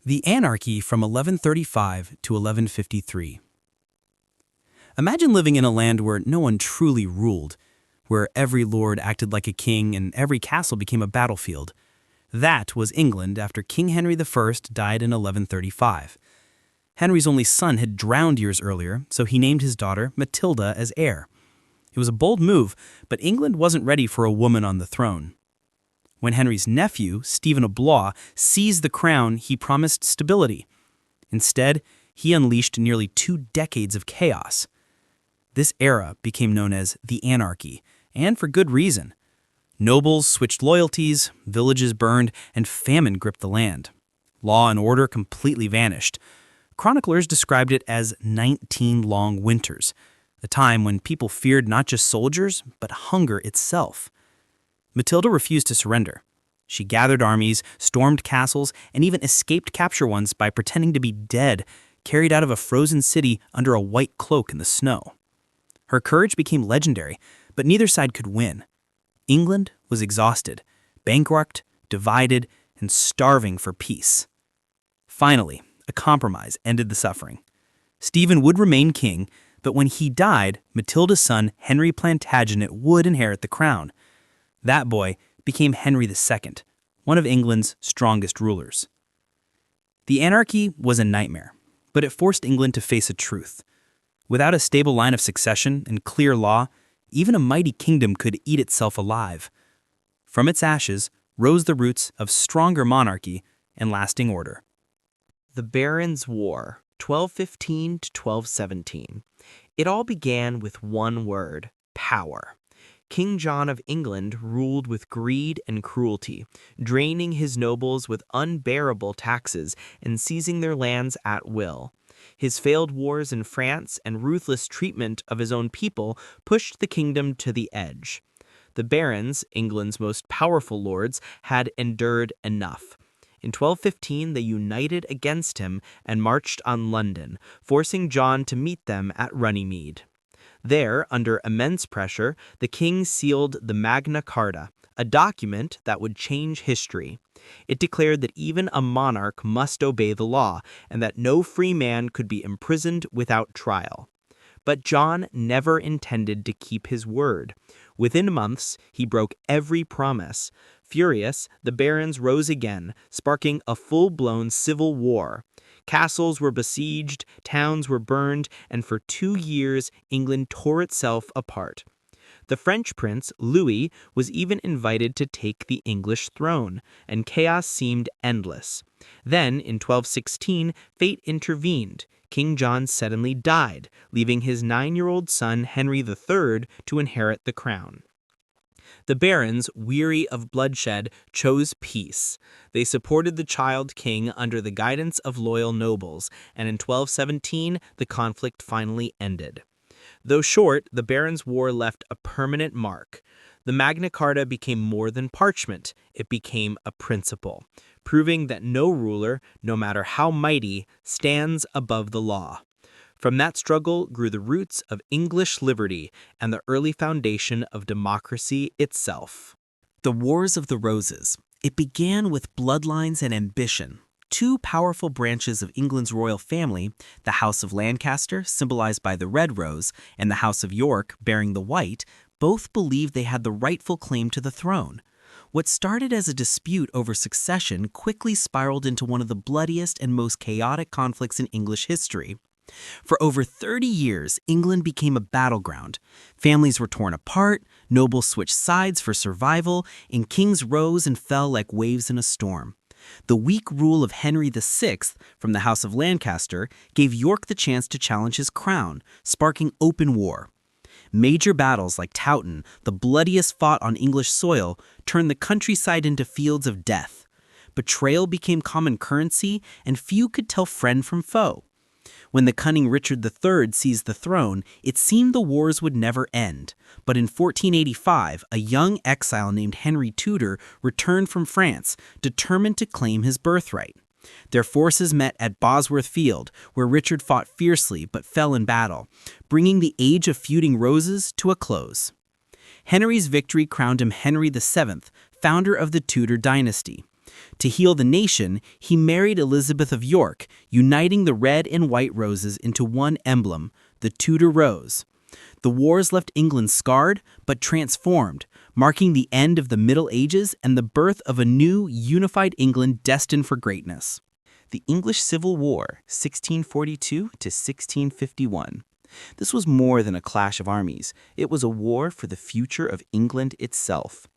The Anarchy from 1135 to 1153. Imagine living in a land where no one truly ruled, where every lord acted like a king and every castle became a battlefield. That was England after King Henry I died in 1135. Henry's only son had drowned years earlier, so he named his daughter Matilda as heir. It was a bold move, but England wasn't ready for a woman on the throne. When Henry's nephew, Stephen of Blois, seized the crown, he promised stability. Instead, he unleashed nearly 2 decades of chaos. This era became known as the Anarchy, and for good reason. Nobles switched loyalties, villages burned, and famine gripped the land. Law and order completely vanished. Chroniclers described it as 19 long winters, a time when people feared not just soldiers, but hunger itself. Matilda refused to surrender. She gathered armies, stormed castles, and even escaped capture once by pretending to be dead, carried out of a frozen city under a white cloak in the snow. Her courage became legendary, but neither side could win. England was exhausted, bankrupt, divided, and starving for peace. Finally, a compromise ended the suffering. Stephen would remain king, but when he died, Matilda's son Henry Plantagenet would inherit the crown. That boy became Henry II, one of England's strongest rulers. The Anarchy was a nightmare, but it forced England to face a truth. Without a stable line of succession and clear law, even a mighty kingdom could eat itself alive. From its ashes rose the roots of stronger monarchy and lasting order. The Barons' War, 1215 to 1217. It all began with one word: power. King John of England ruled with greed and cruelty, draining his nobles with unbearable taxes and seizing their lands at will. His failed wars in France and ruthless treatment of his own people pushed the kingdom to the edge. The barons, England's most powerful lords, had endured enough. In 1215, they united against him and marched on London, forcing John to meet them at Runnymede. There, under immense pressure, the king sealed the Magna Carta, a document that would change history. It declared that even a monarch must obey the law, and that no free man could be imprisoned without trial. But John never intended to keep his word. Within months, he broke every promise. Furious, the barons rose again, sparking a full-blown civil war. Castles were besieged, towns were burned, and for 2 years, England tore itself apart. The French prince, Louis, was even invited to take the English throne, and chaos seemed endless. Then, in 1216, fate intervened. King John suddenly died, leaving his 9-year-old son Henry III to inherit the crown. The barons, weary of bloodshed, chose peace. They supported the child king under the guidance of loyal nobles, and in 1217 the conflict finally ended. Though short, the Barons' War left a permanent mark. The Magna Carta became more than parchment, it became a principle, proving that no ruler, no matter how mighty, stands above the law. From that struggle grew the roots of English liberty and the early foundation of democracy itself. The Wars of the Roses. It began with bloodlines and ambition. 2 powerful branches of England's royal family, the House of Lancaster, symbolized by the red rose, and the House of York, bearing the white, both believed they had the rightful claim to the throne. What started as a dispute over succession quickly spiraled into one of the bloodiest and most chaotic conflicts in English history. For over 30 years, England became a battleground. Families were torn apart, nobles switched sides for survival, and kings rose and fell like waves in a storm. The weak rule of Henry VI from the House of Lancaster gave York the chance to challenge his crown, sparking open war. Major battles like Towton, the bloodiest fought on English soil, turned the countryside into fields of death. Betrayal became common currency, and few could tell friend from foe. When the cunning Richard III seized the throne, it seemed the wars would never end. But in 1485, a young exile named Henry Tudor returned from France, determined to claim his birthright. Their forces met at Bosworth Field, where Richard fought fiercely but fell in battle, bringing the age of feuding roses to a close. Henry's victory crowned him Henry VII, founder of the Tudor dynasty. To heal the nation, he married Elizabeth of York, uniting the red and white roses into one emblem, the Tudor rose. The wars left England scarred, but transformed, marking the end of the Middle Ages and the birth of a new, unified England destined for greatness. The English Civil War, 1642 to 1651. This was more than a clash of armies. It was a war for the future of England itself.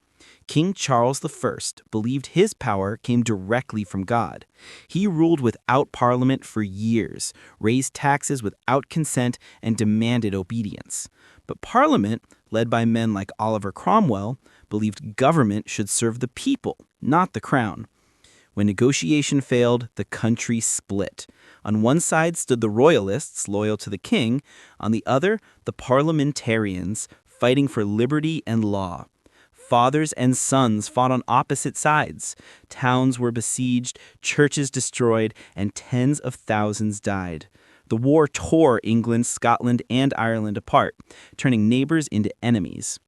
King Charles I believed his power came directly from God. He ruled without parliament for years, raised taxes without consent, and demanded obedience. But parliament, led by men like Oliver Cromwell, believed government should serve the people, not the crown. When negotiation failed, the country split. On one side stood the royalists, loyal to the king. On the other, the parliamentarians, fighting for liberty and law. Fathers and sons fought on opposite sides. Towns were besieged, churches destroyed, and tens of thousands died. The war tore England, Scotland, and Ireland apart, turning neighbors into enemies.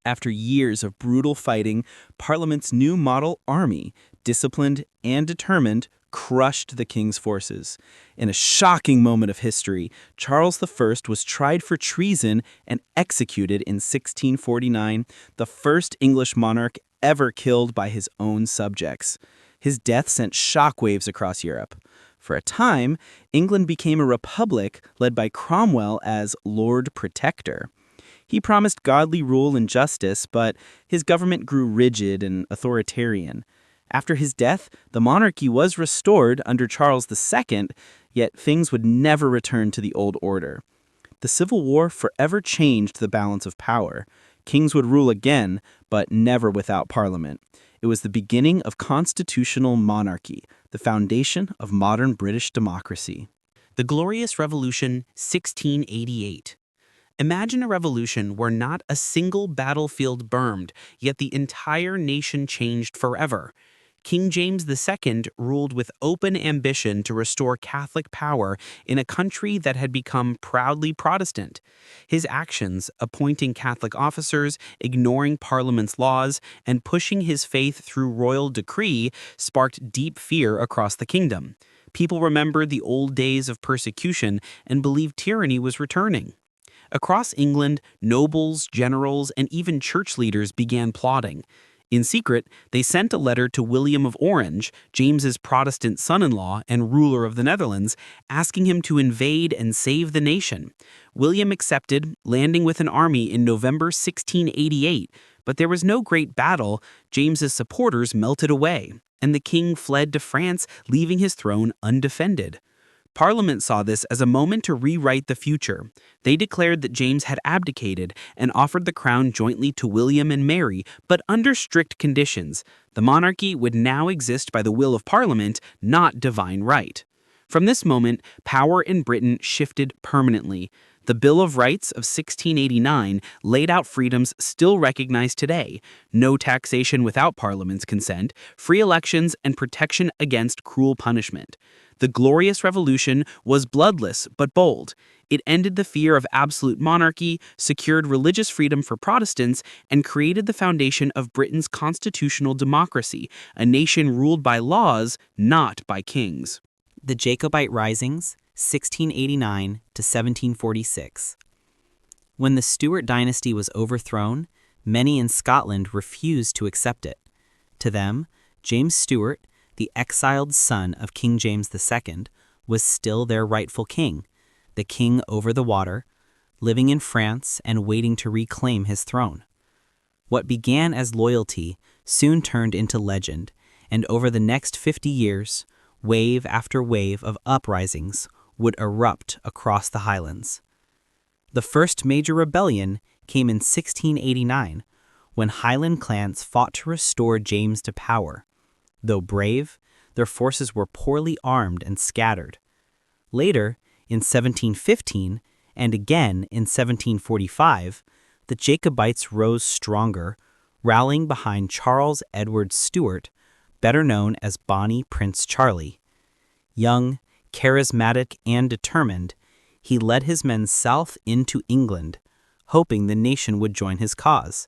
After years of brutal fighting, Parliament's new model army, disciplined and determined, crushed the king's forces. In a shocking moment of history, Charles I was tried for treason and executed in 1649, the first English monarch ever killed by his own subjects. His death sent shockwaves across Europe. For a time, England became a republic led by Cromwell as Lord Protector. He promised godly rule and justice, but his government grew rigid and authoritarian. After his death, the monarchy was restored under Charles II, yet things would never return to the old order. The Civil War forever changed the balance of power. Kings would rule again, but never without Parliament. It was the beginning of constitutional monarchy, the foundation of modern British democracy. The Glorious Revolution, 1688. Imagine a revolution where not a single battlefield burned, yet the entire nation changed forever. King James II ruled with open ambition to restore Catholic power in a country that had become proudly Protestant. His actions, appointing Catholic officers, ignoring Parliament's laws, and pushing his faith through royal decree, sparked deep fear across the kingdom. People remembered the old days of persecution and believed tyranny was returning. Across England, nobles, generals, and even church leaders began plotting. In secret, they sent a letter to William of Orange, James's Protestant son-in-law and ruler of the Netherlands, asking him to invade and save the nation. William accepted, landing with an army in November 1688, but there was no great battle. James's supporters melted away, and the king fled to France, leaving his throne undefended. Parliament saw this as a moment to rewrite the future. They declared that James had abdicated and offered the crown jointly to William and Mary, but under strict conditions. The monarchy would now exist by the will of Parliament, not divine right. From this moment, power in Britain shifted permanently. The Bill of Rights of 1689 laid out freedoms still recognized today: no taxation without Parliament's consent, free elections, and protection against cruel punishment. The Glorious Revolution was bloodless but bold. It ended the fear of absolute monarchy, secured religious freedom for Protestants, and created the foundation of Britain's constitutional democracy, a nation ruled by laws, not by kings. The Jacobite Risings, 1689 to 1746. When the Stuart dynasty was overthrown, many in Scotland refused to accept it. To them, James Stuart, the exiled son of King James II, was still their rightful king, the king over the water, living in France and waiting to reclaim his throne. What began as loyalty soon turned into legend, and over the next 50 years, wave after wave of uprisings would erupt across the Highlands. The first major rebellion came in 1689, when Highland clans fought to restore James to power. Though brave, their forces were poorly armed and scattered. Later, in 1715, and again in 1745, the Jacobites rose stronger, rallying behind Charles Edward Stuart, better known as Bonnie Prince Charlie. Young, charismatic, and determined, he led his men south into England, hoping the nation would join his cause.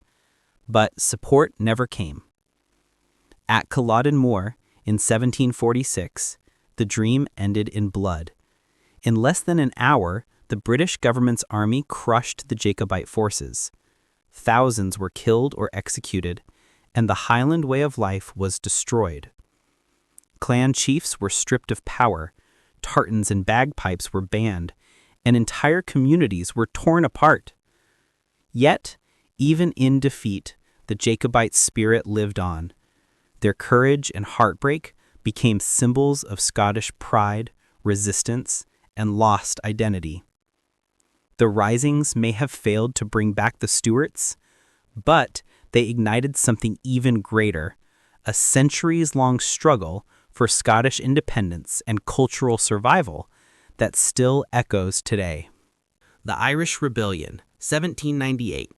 But support never came. At Culloden Moor, in 1746, the dream ended in blood. In less than an hour, the British government's army crushed the Jacobite forces. Thousands were killed or executed, and the Highland way of life was destroyed. Clan chiefs were stripped of power, tartans and bagpipes were banned, and entire communities were torn apart. Yet, even in defeat, the Jacobite spirit lived on. Their courage and heartbreak became symbols of Scottish pride, resistance, and lost identity. The risings may have failed to bring back the Stuarts, but they ignited something even greater, a centuries-long struggle for Scottish independence and cultural survival that still echoes today. The Irish Rebellion, 1798.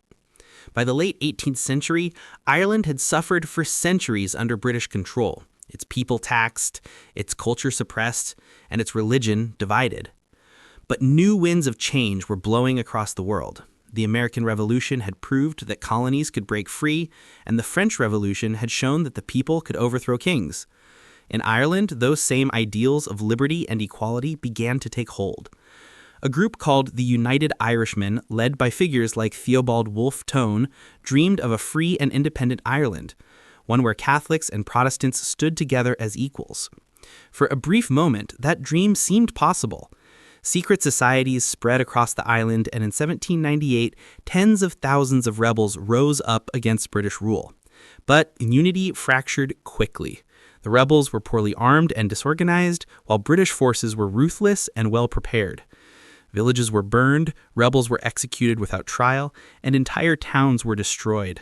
By the late 18th century, Ireland had suffered for centuries under British control, its people taxed, its culture suppressed, and its religion divided. But new winds of change were blowing across the world. The American Revolution had proved that colonies could break free, and the French Revolution had shown that the people could overthrow kings. In Ireland, those same ideals of liberty and equality began to take hold. A group called the United Irishmen, led by figures like Theobald Wolfe Tone, dreamed of a free and independent Ireland, one where Catholics and Protestants stood together as equals. For a brief moment, that dream seemed possible. Secret societies spread across the island, and in 1798, tens of thousands of rebels rose up against British rule. But unity fractured quickly. The rebels were poorly armed and disorganized, while British forces were ruthless and well-prepared. Villages were burned, rebels were executed without trial, and entire towns were destroyed.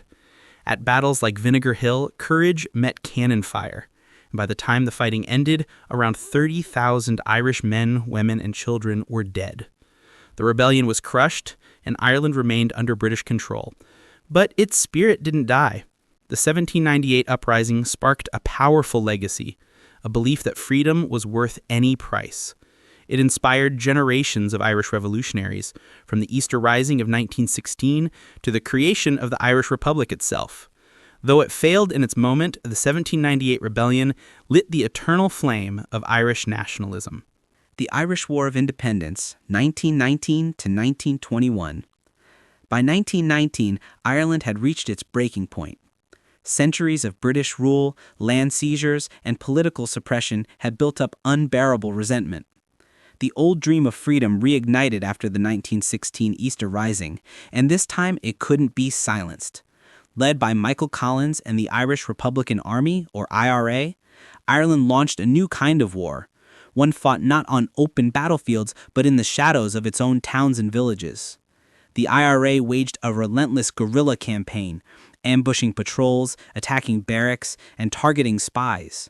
At battles like Vinegar Hill, courage met cannon fire. And by the time the fighting ended, around 30,000 Irish men, women, and children were dead. The rebellion was crushed, and Ireland remained under British control. But its spirit didn't die. The 1798 uprising sparked a powerful legacy, a belief that freedom was worth any price. It inspired generations of Irish revolutionaries, from the Easter Rising of 1916 to the creation of the Irish Republic itself. Though it failed in its moment, the 1798 rebellion lit the eternal flame of Irish nationalism. The Irish War of Independence, 1919 to 1921. By 1919, Ireland had reached its breaking point. Centuries of British rule, land seizures, and political suppression had built up unbearable resentment. The old dream of freedom reignited after the 1916 Easter Rising, and this time it couldn't be silenced. Led by Michael Collins and the Irish Republican Army, or IRA, Ireland launched a new kind of war, one fought not on open battlefields but in the shadows of its own towns and villages. The IRA waged a relentless guerrilla campaign, ambushing patrols, attacking barracks, and targeting spies.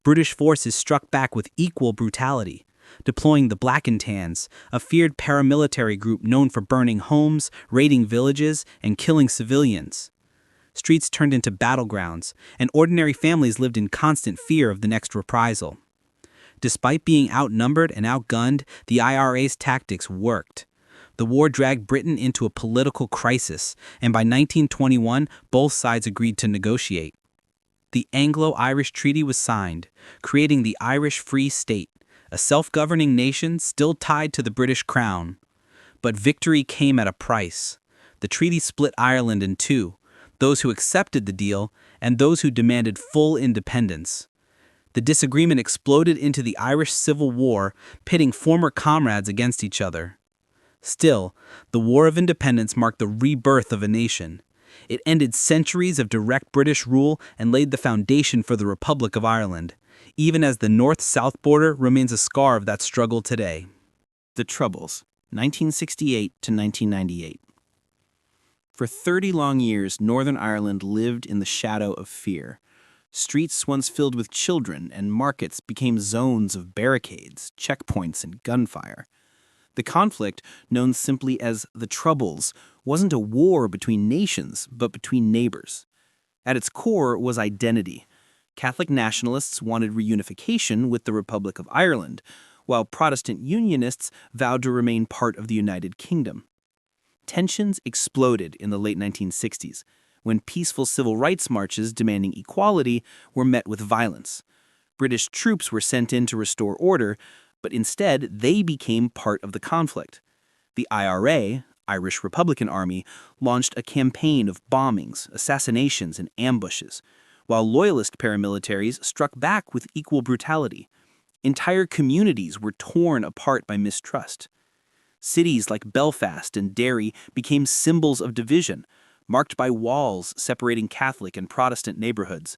British forces struck back with equal brutality, deploying the Black and Tans, a feared paramilitary group known for burning homes, raiding villages, and killing civilians. Streets turned into battlegrounds, and ordinary families lived in constant fear of the next reprisal. Despite being outnumbered and outgunned, the IRA's tactics worked. The war dragged Britain into a political crisis, and by 1921, both sides agreed to negotiate. The Anglo-Irish Treaty was signed, creating the Irish Free State, a self-governing nation still tied to the British crown. But victory came at a price. The treaty split Ireland in two, those who accepted the deal and those who demanded full independence. The disagreement exploded into the Irish Civil War, pitting former comrades against each other. Still, the War of Independence marked the rebirth of a nation. It ended centuries of direct British rule and laid the foundation for the Republic of Ireland, even as the north-south border remains a scar of that struggle today. The Troubles, 1968 to 1998. For 30 long years, Northern Ireland lived in the shadow of fear. Streets once filled with children and markets became zones of barricades, checkpoints, and gunfire. The conflict, known simply as the Troubles, wasn't a war between nations, but between neighbors. At its core was identity. Catholic nationalists wanted reunification with the Republic of Ireland, while Protestant Unionists vowed to remain part of the United Kingdom. Tensions exploded in the late 1960s. when peaceful civil rights marches demanding equality were met with violence. British troops were sent in to restore order, but instead they became part of the conflict. The IRA, Irish Republican Army, launched a campaign of bombings, assassinations, and ambushes, while loyalist paramilitaries struck back with equal brutality. Entire communities were torn apart by mistrust. Cities like Belfast and Derry became symbols of division, marked by walls separating Catholic and Protestant neighborhoods.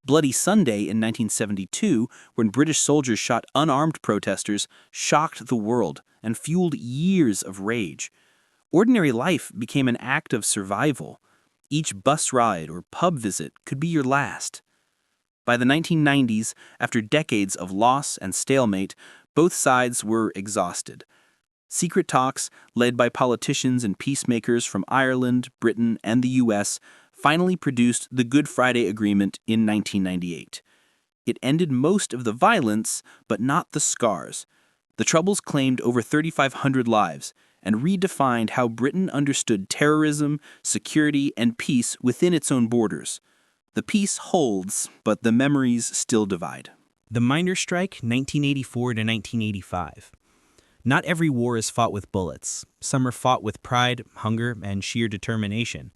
Bloody Sunday in 1972, when British soldiers shot unarmed protesters, shocked the world and fueled years of rage. Ordinary life became an act of survival. Each bus ride or pub visit could be your last. By the 1990s, after decades of loss and stalemate, both sides were exhausted. Secret talks, led by politicians and peacemakers from Ireland, Britain, and the U.S., finally produced the Good Friday Agreement in 1998. It ended most of the violence, but not the scars. The Troubles claimed over 3,500 lives and redefined how Britain understood terrorism, security, and peace within its own borders. The peace holds, but the memories still divide. The Miners' Strike, 1984 to 1985. Not every war is fought with bullets. Some are fought with pride, hunger, and sheer determination.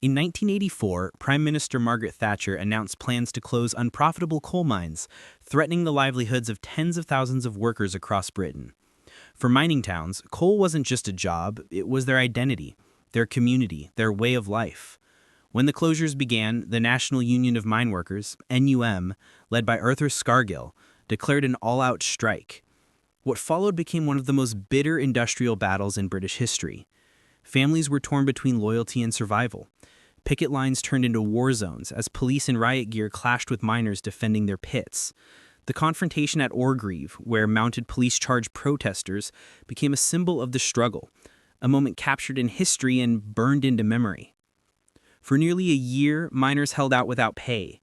In 1984, Prime Minister Margaret Thatcher announced plans to close unprofitable coal mines, threatening the livelihoods of tens of thousands of workers across Britain. For mining towns, coal wasn't just a job, it was their identity, their community, their way of life. When the closures began, the National Union of Mine Workers, NUM, led by Arthur Scargill, declared an all-out strike. What followed became one of the most bitter industrial battles in British history. Families were torn between loyalty and survival. Picket lines turned into war zones as police in riot gear clashed with miners defending their pits. The confrontation at Orgreave, where mounted police charged protesters, became a symbol of the struggle, a moment captured in history and burned into memory. For nearly a year, miners held out without pay.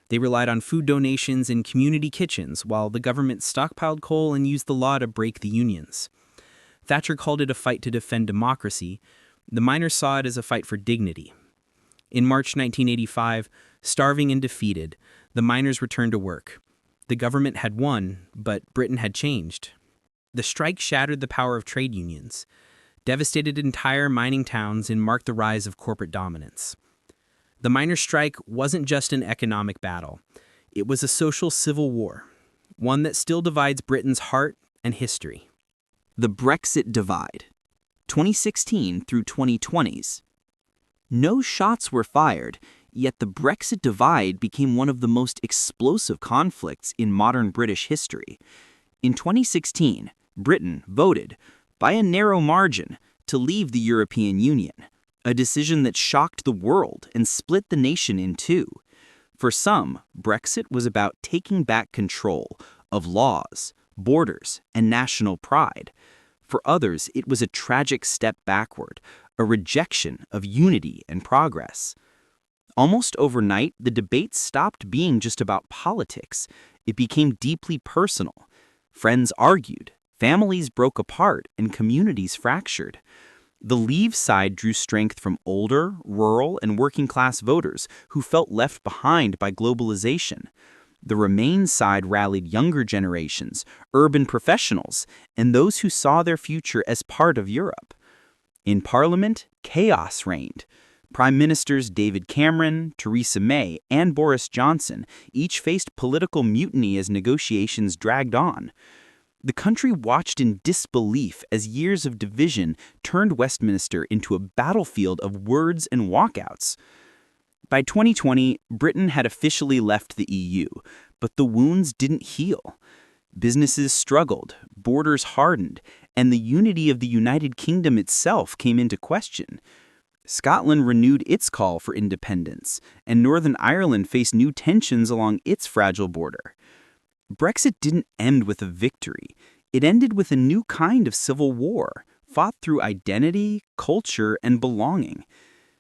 They relied on food donations in community kitchens while the government stockpiled coal and used the law to break the unions. Thatcher called it a fight to defend democracy. The miners saw it as a fight for dignity. In March 1985, starving and defeated, the miners returned to work. The government had won, but Britain had changed. The strike shattered the power of trade unions, devastated entire mining towns, and marked the rise of corporate dominance. The miners' strike wasn't just an economic battle. It was a social civil war, one that still divides Britain's heart and history. The Brexit divide, 2016 through 2020s. No shots were fired, yet the Brexit divide became one of the most explosive conflicts in modern British history. In 2016, Britain voted, by a narrow margin, to leave the European Union, a decision that shocked the world and split the nation in two. For some, Brexit was about taking back control of laws, borders, and national pride. For others, it was a tragic step backward, a rejection of unity and progress. Almost overnight, the debate stopped being just about politics. It became deeply personal. Friends argued, families broke apart, and communities fractured. The Leave side drew strength from older, rural, and working-class voters who felt left behind by globalization. The Remain side rallied younger generations, urban professionals, and those who saw their future as part of Europe. In Parliament, chaos reigned. Prime Ministers David Cameron, Theresa May, and Boris Johnson each faced political mutiny as negotiations dragged on. The country watched in disbelief as years of division turned Westminster into a battlefield of words and walkouts. By 2020, Britain had officially left the EU, but the wounds didn't heal. Businesses struggled, borders hardened, and the unity of the United Kingdom itself came into question. Scotland renewed its call for independence, and Northern Ireland faced new tensions along its fragile border. Brexit didn't end with a victory. It ended with a new kind of civil war, fought through identity, culture, and belonging.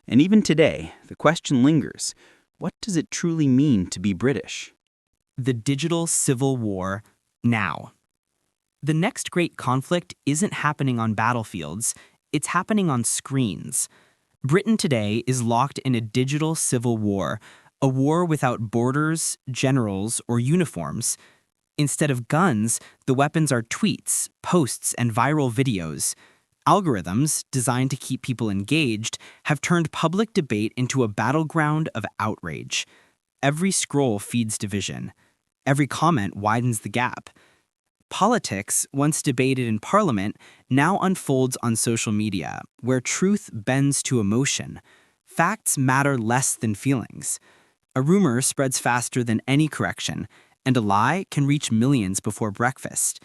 And even today, the question lingers, what does it truly mean to be British? The digital civil war now. The next great conflict isn't happening on battlefields, it's happening on screens. Britain today is locked in a digital civil war, a war without borders, generals, or uniforms. Instead of guns, the weapons are tweets, posts, and viral videos. Algorithms, designed to keep people engaged, have turned public debate into a battleground of outrage. Every scroll feeds division. Every comment widens the gap. Politics, once debated in Parliament, now unfolds on social media, where truth bends to emotion. Facts matter less than feelings. A rumor spreads faster than any correction, and a lie can reach millions before breakfast.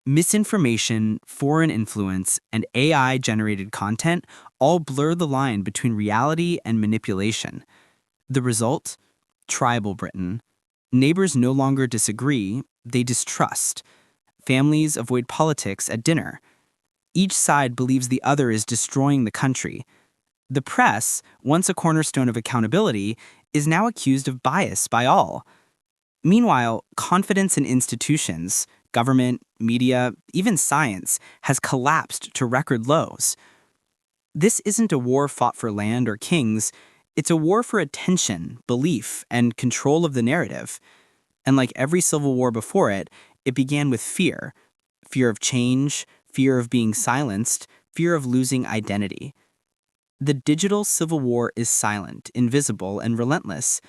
Misinformation, foreign influence, and AI-generated content all blur the line between reality and manipulation. The result? Tribal Britain. Neighbors no longer disagree, they distrust. Families avoid politics at dinner. Each side believes the other is destroying the country. The press, once a cornerstone of accountability, is now accused of bias by all. Meanwhile, confidence in institutions, government, media, even science, has collapsed to record lows. This isn't a war fought for land or kings, it's a war for attention, belief, and control of the narrative. And like every civil war before it, it began with fear. Fear of change, fear of being silenced, fear of losing identity. The digital civil war is silent, invisible, and relentless,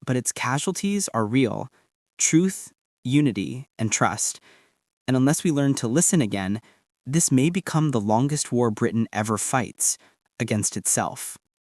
but its casualties are real: truth, unity, and trust. And unless we learn to listen again, this may become the longest war Britain ever fights against itself.